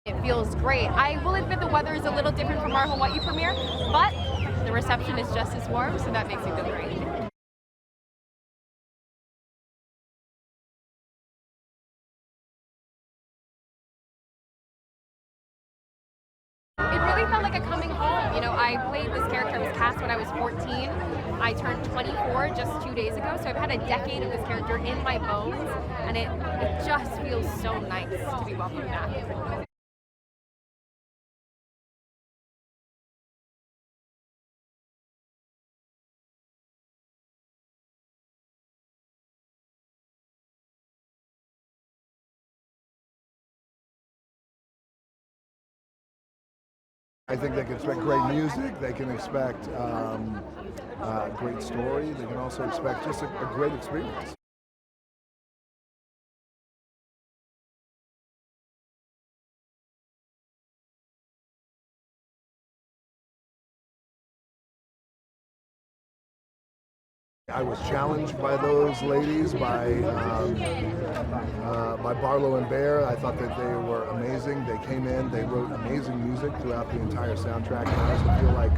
It feels great. I will admit the weather is a little different from our Hawaii premiere, but the reception is just as warm, so that makes it feel great. It really felt like a coming home. You know, I played this character, I was cast when I was 14. I turned 24 just 2 days ago, so I've had a decade of this character in my bones, and it just feels so nice to be welcomed back. I think they can expect great music, they can expect great story, they can also expect just a great experience. I was challenged by those ladies, by Barlow and Bear. I thought that they were amazing. They came in, they wrote amazing music throughout the entire soundtrack. And I also feel like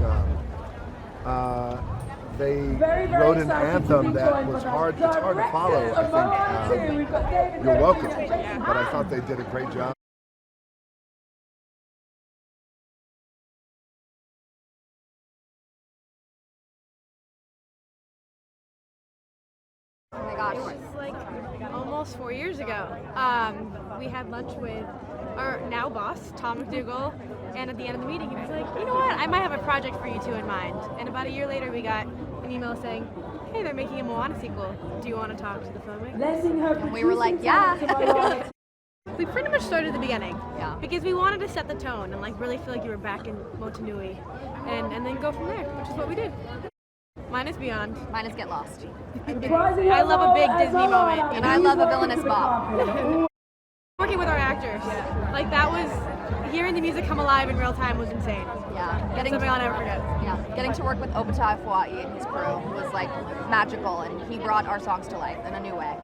they wrote an anthem that was hard. It's hard to follow. I think You're Welcome, but I thought they did a great job. Oh my gosh. It was like almost 4 years ago. We had lunch with our now boss, Tom McDougall, and at the end of the meeting he was like, you know what, I might have a project for you two in mind. And about a year later we got an email saying, hey, they're making a Moana sequel. Do you want to talk to the filmmaker? And we were like, yeah. We pretty much started at the beginning. Yeah. Because we wanted to set the tone and like really feel like you were back in Motunui and then go from there, which is what we did. Mine is Beyond. Mine is Get Lost. I love a big Disney moment. And I love a villainous Bob. Working with our actors, like that was, hearing the music come alive in real time was insane. Yeah. Something I'll never forget. Yeah. Getting to work with Obata Fuai and his crew was like magical, and he brought our songs to life in a new way.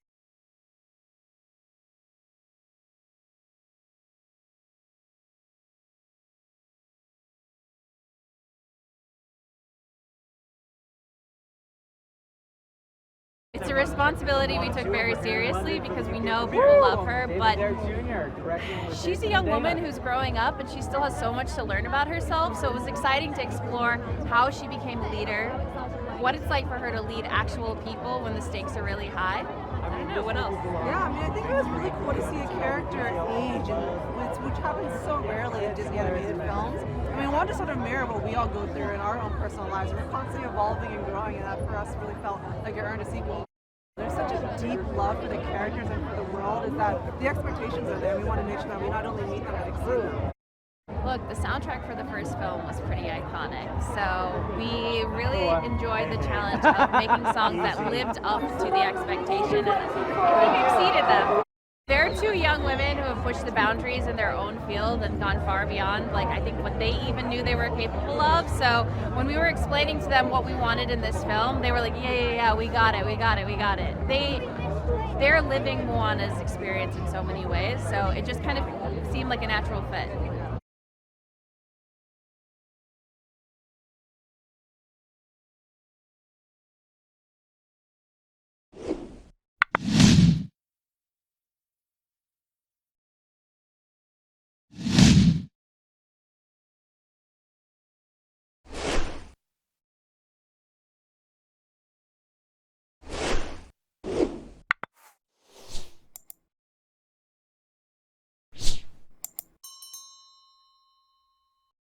It's a responsibility we took very seriously because we know people love her, but she's a young woman who's growing up and she still has so much to learn about herself, so it was exciting to explore how she became a leader, what it's like for her to lead actual people when the stakes are really high. I don't know, what else? Yeah, I mean, I think it was really cool to see a character age, which happens so rarely in Disney animated films. I mean, we wanted to sort of mirror what we all go through in our own personal lives. We're constantly evolving and growing, and that for us really felt like it earned a sequel. There's such a deep love for the characters and for the world, is that the expectations are there. We want to make sure that we not only meet them, but exceed them. Look, the soundtrack for the first film was pretty iconic, so we really enjoyed the challenge of making songs that lived up to the expectation, and we exceeded them. They're two young women who have pushed the boundaries in their own field and gone far beyond, like, I think what they even knew they were capable of. So when we were explaining to them what we wanted in this film, they were like, yeah, we got it. They're living Moana's experience in so many ways, so it just kind of seemed like a natural fit.